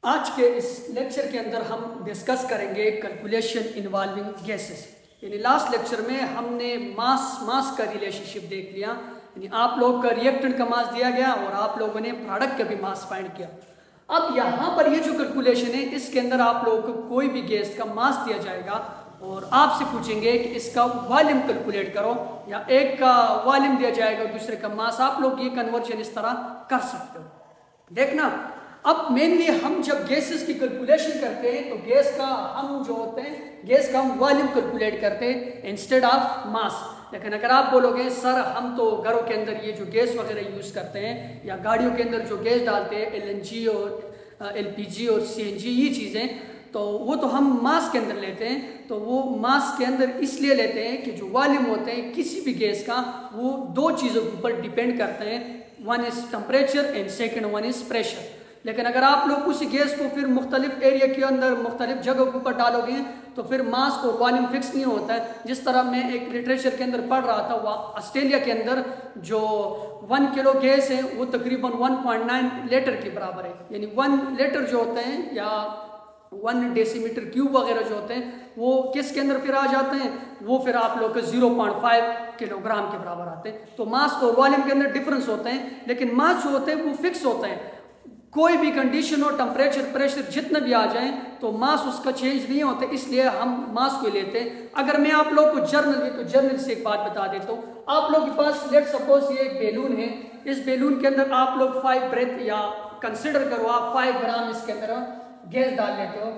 आज के इस लेक्चर के अंदर हम डिस्कस करेंगे कैलकुलेशन इन्वॉल्विंग गैसेस। यानी लास्ट लेक्चर में हमने मास का रिलेशनशिप देख लिया। यानी आप लोग का रिएक्टेंट का मास दिया गया और आप लोगों ने प्रोडक्ट का भी मास फाइंड किया। अब यहाँ पर ये जो कैलकुलेशन है इसके अंदर आप लोगों को कोई भी गैस का मास दिया जाएगा और आपसे पूछेंगे कि इसका वॉल्यूम कैलकुलेट करो, या एक का वॉल्यूम दिया जाएगा और दूसरे का मास। आप लोग ये कन्वर्जन इस तरह कर सकते हो। देखना, अब मेनली हम जब गैसेस की कैलकुलेशन करते हैं तो गैस का हम जो होते हैं गैस का हम वॉल्यूम कैलकुलेट करते हैं इंस्टेड ऑफ मास। लेकिन अगर आप बोलोगे सर हम तो घरों के अंदर ये जो गैस वगैरह यूज़ करते हैं या गाड़ियों के अंदर जो गैस डालते हैं एलएनजी और एलपीजी और सीएनजी, ये चीज़ें तो वो तो हम मास के अंदर लेते हैं। तो वो मास के अंदर इसलिए लेते हैं कि जो वॉल्यूम होते हैं किसी भी गैस का वो दो चीज़ों के ऊपर डिपेंड करते हैं, one is temperature and second one is pressure. लेकिन अगर आप लोग उसी गैस को फिर मुख्तलिफ एरिया के अंदर मुख्तलिफ जगहों के ऊपर डालोगे तो फिर मास और वॉल्यूम फिक्स नहीं होता है। जिस तरह मैं एक लिटरेचर के अंदर पढ़ रहा था, वह ऑस्ट्रेलिया के अंदर जो 1 किलो गैस है वो तकरीबन 1.9 लीटर के बराबर है। यानी 1 लीटर जो होते हैं या 1 डेसीमीटर क्यूब वगैरह जो होते हैं वो किसके अंदर फिर आ जाते हैं, वो फिर आप लोग के 0.5 किलोग्राम के बराबर आते हैं। तो मास और वॉल्यूम के अंदर डिफरेंस होते हैं, लेकिन मास जो होते हैं वो फिक्स होते हैं। कोई भी कंडीशन हो, टेम्परेचर प्रेशर जितना भी आ जाए तो मास उसका चेंज नहीं होता, इसलिए हम मास को लेते हैं। अगर मैं आप लोग को जर्नल से एक बात बता देता हूँ। आप लोग के पास लेट सपोज ये एक बैलून है, इस बैलून के अंदर आप लोग 5 ब्रेथ या कंसिडर करो आप 5 ग्राम इसके अंदर गैस डाल लेते हो,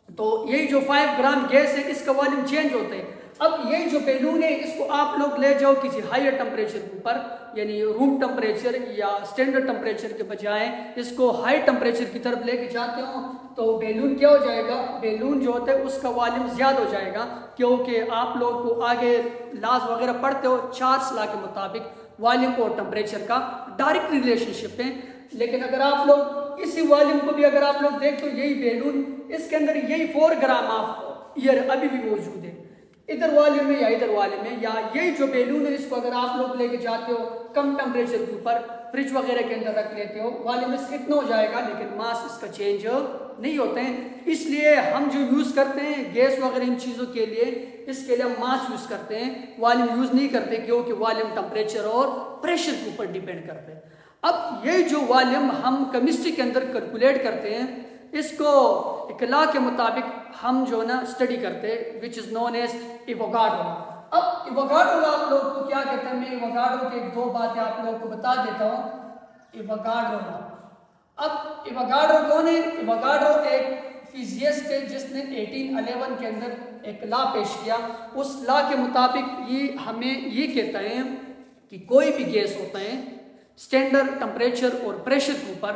तो यही जो 5 ग्राम गैस है इसका वॉल्यूम चेंज होता है। अब यही जो बैलून है इसको आप लोग ले जाओ किसी हायर टेम्परेचर के ऊपर, यानी रूम टेम्परेचर या स्टैंडर्ड टेम्परेचर के बजाय इसको हाई टेम्परेचर की तरफ लेके जाते हो तो बैलून क्या हो जाएगा, बैलून जो होता है उसका वॉल्यूम ज़्यादा हो जाएगा, क्योंकि आप लोग को आगे लॉज वगैरह पढ़ते हो, चार्ल्स लॉ के मुताबिक वॉल्यूम और टेम्परेचर का डायरेक्ट रिलेशनशिप है। लेकिन अगर आप लोग इसी वॉल्यूम को भी अगर आप लोग देख तो यही बैलून इसके अंदर यही 4 ग्राम ऑफ एयर अभी भी मौजूद है, इधर वॉल्यूम में या इधर वॉल्यूम में, या यही जो बैलून है इसको अगर आप लोग लेके जाते हो कम टेम्परेचर के ऊपर फ्रिज वगैरह के अंदर रख लेते हो, वॉल्यूम इसका इतना हो जाएगा लेकिन मास इसका चेंज नहीं होते हैं। इसलिए हम जो यूज़ करते हैं गैस वगैरह इन चीज़ों के लिए, इसके लिए हम मास यूज़ करते हैं, वॉल्यूम यूज़ नहीं करते, क्योंकि वॉल्यूम टेम्परेचर और प्रेशर के ऊपर डिपेंड करते हैं। अब ये जो वॉल्यूम हम केमिस्ट्री के अंदर कैलकुलेट करते हैं इसको एक लॉ के मुताबिक हम जो ना स्टडी करते हैं which is known as Avogadro law. अब एवोगाड्रो लॉ आप लोग को क्या कहते हैं, मैं एवोगाड्रो के 1-2 बातें आप लोगों को बता देता हूँ। एवोगाड्रो लॉ, अब एवोगाड्रो कौन है? एवोगाड्रो एक फिजिसिस्ट है जिसने 1811 के अंदर एक लॉ पेश किया। उस लॉ के मुताबिक ये हमें ये कहता है कि कोई भी गैस होता है स्टैंडर्ड टेम्परेचर और प्रेशर के ऊपर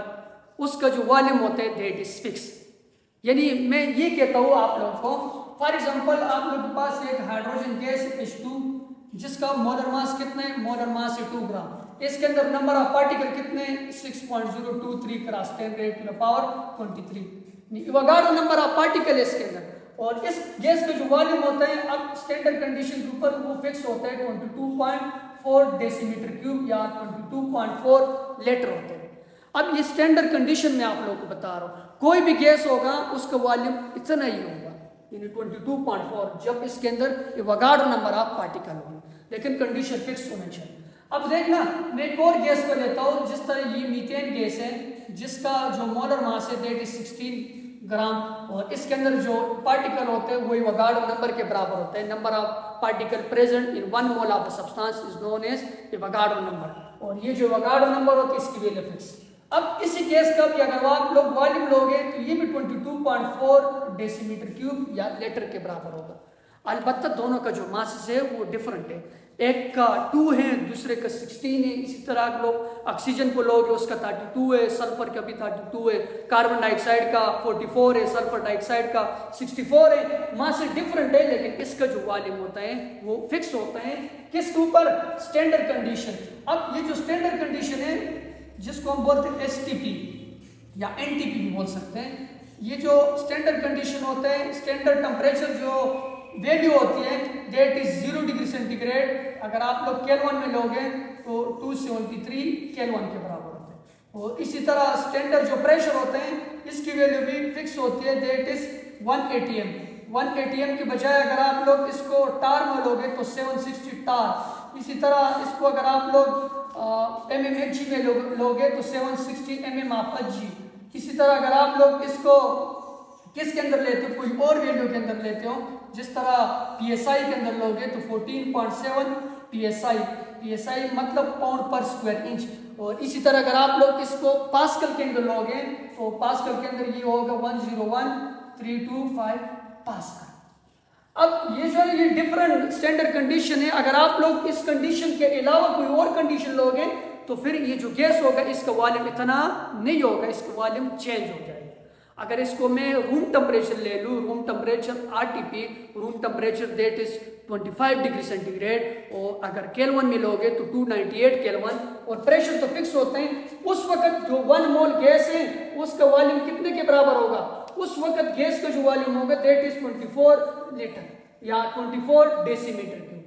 उसका जो वॉल्यूम होता है दैट इज फिक्स। यानी मैं ये कहता हूँ आप लोगों को, फॉर एग्जांपल आप लोगों के पास एक हाइड्रोजन गैस H2 जिसका मोलर मास कितना है, मोलर मास है 2 ग्राम। इसके अंदर नंबर ऑफ पार्टिकल कितने, 6.023 cross 10⁻23। Avogadro number of particle है इसके अंदर। और इस गैस का जो वॉल्यूम होता है अब स्टैंडर्ड कंडीशन के ऊपर वो फिक्स होता है 22.4 डेसीमीटर क्यूब या 22.4 लीटर होते हैं। अब ये स्टैंडर्ड कंडीशन में आप लोगों को बता रहा हूँ, कोई भी गैस होगा उसका वॉल्यूम इतना ही होगा, यानी 22.4 जब इसके अंदर एवोगाड्रो नंबर ऑफ पार्टिकल होंगे, लेकिन कंडीशन फिक्स होना चाहिए। अब देखना, मैं एक और गैस को लेता हूँ, जिस तरह ये मीथेन गैस है जिसका जो मोलर मास है दैट इज 16 ग्राम और इसके अंदर जो पार्टिकल होते हैं वो एवोगाड्रो नंबर के बराबर होते हैं। Number of particle present in 1 mole of the substance is known as Avogadro number, और ये जो एवोगाड्रो नंबर होता है इसकी वैल्यू फिक्स। अब इसी गैस का भी अगर आप लोग वॉल्यूम लोगे तो ये भी 22.4 डेसीमीटर क्यूब या लीटर के बराबर होगा। अलबत्ता दोनों का जो मास है वो डिफरेंट है, एक का 2 है दूसरे का 16 है। इसी तरह आप लोग ऑक्सीजन को लोगे उसका 32 है, सल्फर का भी 32 है, कार्बन डाइऑक्साइड का 44 है, सल्फर डाइऑक्साइड का 64 है। मास डिफरेंट है लेकिन इसका जो वॉल्यूम होता है वो फिक्स होता है किसके ऊपर, स्टैंडर्ड कंडीशन। अब ये जो स्टैंडर्ड कंडीशन है जिसको हम बोलते हैं STP या NTP भी बोल सकते हैं, ये जो स्टैंडर्ड कंडीशन होता है, स्टैंडर्ड टेम्परेचर जो वैल्यू होती है दैट इज 0 डिग्री सेंटीग्रेड, अगर आप लोग केल्विन में लोगे तो 273 केल्विन के बराबर होते हैं। और इसी तरह स्टैंडर्ड जो प्रेशर होते हैं इसकी वैल्यू भी फिक्स होती है, दैट इज 1 atm। 1 atm के बजाय अगर आप लोग इसको टार में लोगे तो 760 टार। इसी तरह इसको अगर आप लोग mmHg में लोगे तो 760 mm आपका जी। इसी तरह अगर आप लोग इसको किसके अंदर लेते हो, कोई और वैल्यू के अंदर लेते हो, जिस तरह psi के अंदर लोगे तो 14.7 psi मतलब पाउंड पर स्क्वायर इंच। और इसी तरह अगर आप लोग इसको पास्कल के अंदर लोगे तो पास्कल के अंदर ये होगा 101.325 पास्कल। अब ये जो है ये डिफरेंट स्टैंडर्ड कंडीशन है। अगर आप लोग इस कंडीशन के अलावा कोई और कंडीशन लोगे तो फिर ये जो गैस होगा इसका वॉल्यूम इतना नहीं होगा, इसका वॉल्यूम चेंज हो जाएगा। अगर इसको मैं रूम टेम्परेचर ले लूँ, room temperature RTP, room temperature that is 25 degree centigrade, और अगर केल्विन में लोगे तो 298 केल्विन, और प्रेशर तो फिक्स होते हैं। उस वक्त जो 1 मोल गैस है उसका वॉल्यूम कितने के बराबर होगा, उस वक्त गैस का जो वॉल्यूम होगा दैट इज 24 लीटर या 24 डेसीमीटर क्यूब।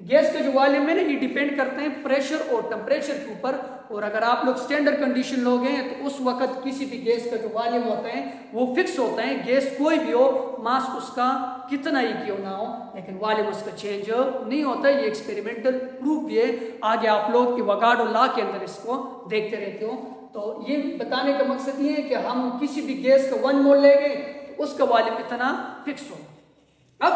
गैस का जो वॉल्यूम है ना ये डिपेंड करते हैं प्रेशर और टेम्परेचर के ऊपर। और अगर आप लोग स्टैंडर्ड कंडीशन लोगे तो उस वक्त किसी भी गैस का जो वॉल्यूम होता है वो फिक्स होता है। गैस कोई भी हो, मास उसका कितना ही क्यों ना हो, लेकिन वॉल्यूम उसका चेंज नहीं होता है। ये एक्सपेरिमेंटल प्रूफ भी है, आगे आप लोग इवोगाड्रो लॉ के अंदर इसको देखते रहते हो। तो ये बताने का मकसद ये है कि हम किसी भी गैस का 1 मोल लेंगे तो उसका वॉल्यूम इतना फिक्स होगा। अब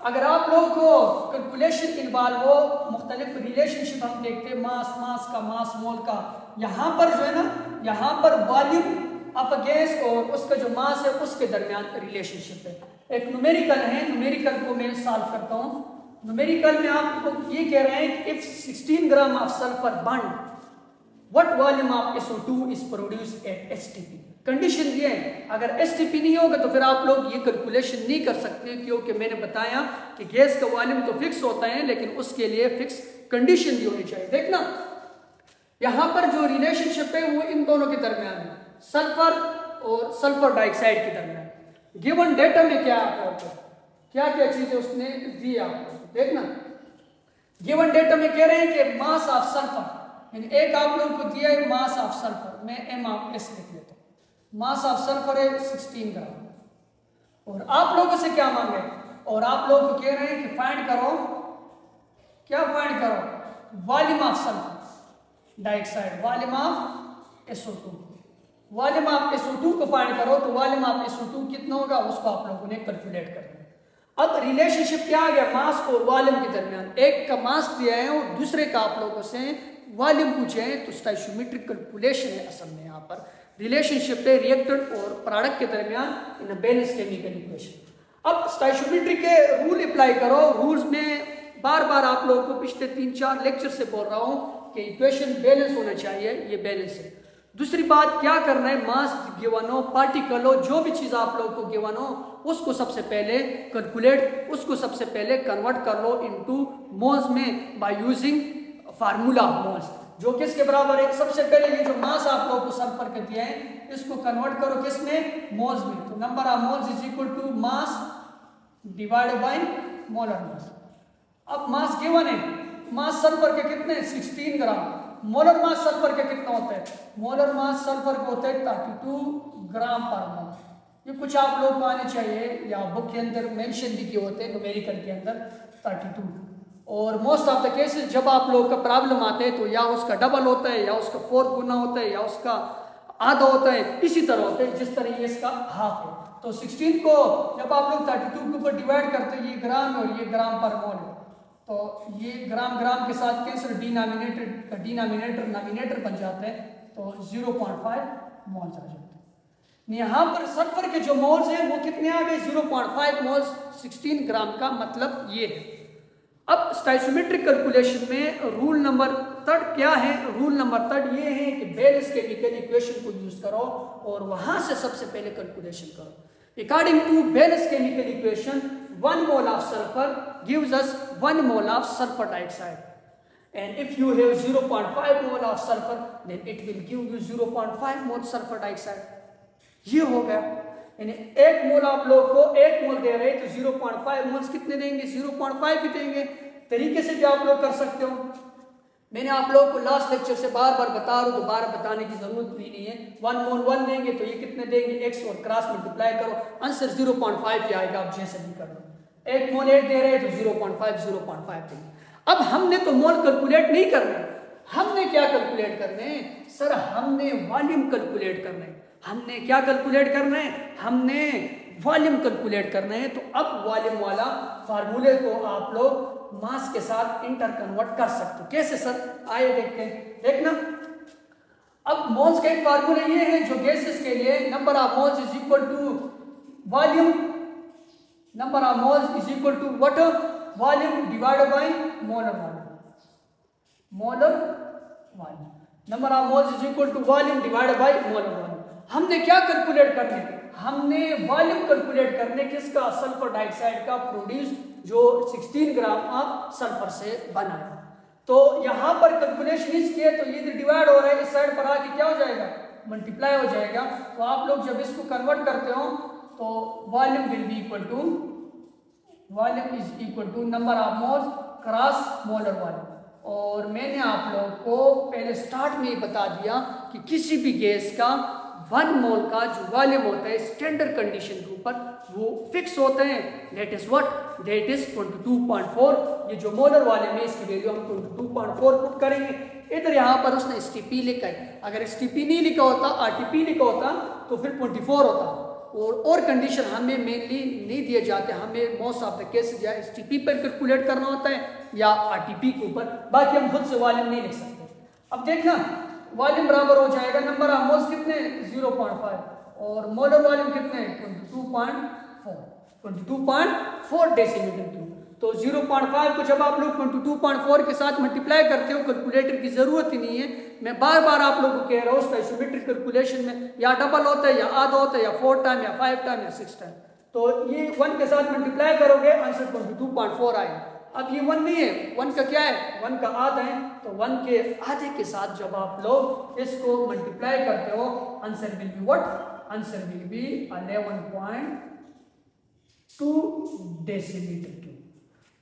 अगर आप लोगों को कैलकुलेशन इन्वॉल्व हो, मुख्तलिफ रिलेशनशिप हम देखते हैं, मास का, मास मोल का। यहाँ पर जो है ना, यहाँ पर वॉल्यूम ऑफ अ गैस और उसका जो मास है उसके दरमियान रिलेशनशिप है। एक न्यूमेरिकल है, न्यूमेरिकल को मैं सॉल्व करता हूँ। न्यूमेरिकल में आपको ये कह रहे हैं कि if 16 gram of sulphur burn, what volume of SO2 is produce at STP। Condition ये है, अगर STP नहीं होगा तो फिर आप लोग ये कैलकुलेशन नहीं कर सकते, क्योंकि मैंने बताया कि गैस का वॉल्यूम तो फिक्स होता है लेकिन उसके लिए फिक्स कंडीशन भी होनी चाहिए। देखना यहां पर जो रिलेशनशिप है वो इन दोनों के दरमियान है, सल्फर और सल्फर डाइऑक्साइड के दरमियान। गिवन डेटा में क्या आपको क्या क्या चीजें उसने दी आपको, देखना गिवन डेटा में कह रहे हैं कि मास ऑफ सल्फर, यानी एक आप लोगों को दिया है मास ऑफ सल्फर, मैं MS लिख लेता हूं। मास ऑफ सल्फर है 16 ग्राम। और आप लोगों से क्या मांगे, और आप लोगों को कह रहे हैं कि फाइंड करो, क्या फाइंड करो, volume of sulphur dioxide, volume of SO2। Volume of SO2 को फाइंड करो तो वॉल्यूम ऑफ SO2 कितना होगा उसको आप लोगों ने कैलकुलेट करना है। अब रिलेशनशिप क्या आ गया मास और वॉल्यूम के दरमियान, एक का मास दिया है और दूसरे का आप लोगों से वॉल्यूम पूछे हैं, तो स्टोइचियोमेट्रिक कैलकुलेशन है असल में। यहाँ पर रिलेशनशिप है रिएक्टेंट और प्रोडक्ट के दरमियान इन अ बैलेंस केमिकल इक्वेशन। अब स्टोइचियोमेट्री के रूल अप्लाई करो। रूल्स में बार बार आप लोगों को पिछले 3-4 लेक्चर से बोल रहा हूँ कि इक्वेशन बैलेंस होना चाहिए, ये बैलेंस है। दूसरी बात क्या करना है, मास गिवन हो, पार्टिकल हो, जो भी चीज़ आप लोगों को गिवन हो उसको सबसे पहले कैलकुलेट, उसको सबसे पहले कन्वर्ट कर लो इनटू मोल्स में बाय यूजिंग फार्मूला मोल्स, जो किसके बराबर है। सबसे पहले ये जो मास आप लोगों को सल्फर के दिया है इसको कन्वर्ट करो किस में, मोल्स में। तो number of moles is equal to mass divided by molar mass. अब मास गिवन है, मास सल्फर के कितने 16 ग्राम, मोलर मास सल्फर के कितना होता है, मोलर मास सल्फर को होता है 32 ग्राम पर मोल। ये कुछ आप लोग को आने चाहिए, या बुक के अंदर मेंशन भी किए होते हैं न्यूमेरिकल के अंदर 32। और मोस्ट ऑफ द केसेस जब आप लोगों का प्रॉब्लम आते हैं तो या उसका डबल होता है, या उसका 4 गुना होता है, या उसका आधा होता है, इसी तरह होता है जिस तरह ये इसका हाफ है। तो 16 को जब आप लोग 32 के ऊपर डिवाइड करते हैं, ये ग्राम है और ये ग्राम पर मोल है, तो ये ग्राम ग्राम के साथ कैंसिल, डिनोमिनेटर नॉमिनेटर बन जाता है, तो 0.5 मोल्स आ जाते हैं। यहाँ पर सल्फर के जो मोल्स हैं वो कितने आ गए, 0.5 मोल्स 16 ग्राम का, मतलब ये है। अब स्टोइचियोमेट्रिक कैलकुलेशन में रूल नंबर 3 क्या है, रूल नंबर 3 ये है कि बैलेंस केमिकल इक्वेशन को यूज करो और वहां से सबसे पहले कैलकुलेशन करो। According to balance chemical equation 1 mole of sulfur gives us 1 mole of sulfur dioxide, and if you have 0.5 mole of sulfur then it will give you 0.5 mole sulfur dioxide। ये हो गया, यानी 1 मोल आप लोग को 1 मोल दे रहे हैं तो 0.5 मोल्स कितने देंगे, 0.5 ही देंगे। तरीके से भी आप लोग कर सकते हो, मैंने आप लोगों को लास्ट लेक्चर से बार बार बता रहा हूँ, दोबारा बताने की जरूरत भी नहीं है। 1 मोल 1 देंगे तो ये कितने देंगे, x और क्रॉस मल्टीप्लाई करो, आंसर 0.5 ही आएगा। आप जैसे भी कर लो, 1 मोल 8 दे रहे हैं तो 0.5 देंगे। अब हमने तो मोल कैलकुलेट नहीं करने, हमने क्या कैलकुलेट करने सर, हमने वॉल्यूम कैलकुलेट करना है। हमने क्या कैलकुलेट करना है, हमने वॉल्यूम कैलकुलेट करना है। तो अब वॉल्यूम वाला फार्मूले को आप लोग मास के साथ इंटर कन्वर्ट कर सकते हो। कैसे सर, आइए देखते हैं। देखना, अब मोल्स के फार्मूले ये है जो गैसेस के लिए, number of moles is equal to volume, number of moles is equal to what, volume divided by molar volume, molar volume, number of moles is equal to volume divided by molar volume. हमने क्या calculate करने, हमने volume calculate करने किसका, sulphur dioxide का produce जो 16 gram of sulphur से बना है। तो यहां पर कैलकुलेशन इस किए तो ये डिवाइड हो रहा है, इस साइड पर आके क्या हो जाएगा, मल्टीप्लाई हो जाएगा। तो आप लोग जब इसको कन्वर्ट करते हो तो volume will be equal to, volume is equal to number of moles cross molar volume. और मैंने आप लोगों को पहले स्टार्ट में ही बता दिया कि किसी भी गैस का 1 मोल का जो वॉल्यूम होता है स्टैंडर्ड कंडीशन के ऊपर वो फिक्स होते हैं, that is what, that is 22.4। ये जो मोलर वॉल्यूम है इसकी वैल्यू हम 22.4 पुट करेंगे। इधर यहाँ पर उसने एसटीपी लिखा है, अगर एसटीपी नहीं लिखा होता, आरटीपी लिखा होता तो फिर 24 होता। और कंडीशन हमें मेनली नहीं दिए जाते, हमें मोस्ट ऑफ द केसेस या एसटीपी पर कैलकुलेट करना होता है या आरटीपी के ऊपर, बाकी हम खुद से वॉल्यूम नहीं लिख सकते। अब देखना, वॉल्यूम बराबर हो जाएगा, नंबर ऑफ मोल्स कितने 0.5 और मोलर वॉल्यूम कितने 22.4 डेसीमीटर क्यूब। तो 0.5 को जब आप लोग 22.4 के साथ मल्टीप्लाई करते हो, कैलकुलेटर की जरूरत ही नहीं है। मैं बार बार आप लोगों को कह रहा हूँ, स्टोइकोमेट्रिक कैलकुलेशन में या डबल होता है या आधा होता है या 4 टाइम या 5 टाइम या 6 टाइम। तो ये 1 के साथ मल्टीप्लाई करोगे आंसर 22.4 आएगा। अब ये 1 नहीं है, 1 का क्या है, 1 का आधा है। तो 1 के आधे के साथ जब आप लोग इसको मल्टीप्लाई करते हो answer will be what, answer will be 11.2 decimetre cube.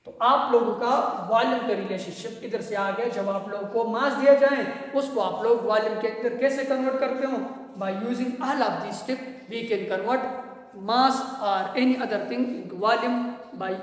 तो आप लोगों का वॉल्यूम का रिलेशनशिप इधर से आ गया। जब आप लोगों को मास दिया जाए उसको आप लोग वॉल्यूम के अंदर कैसे कन्वर्ट करते हो, by using all of this step we can convert mass or any other thing into volume bye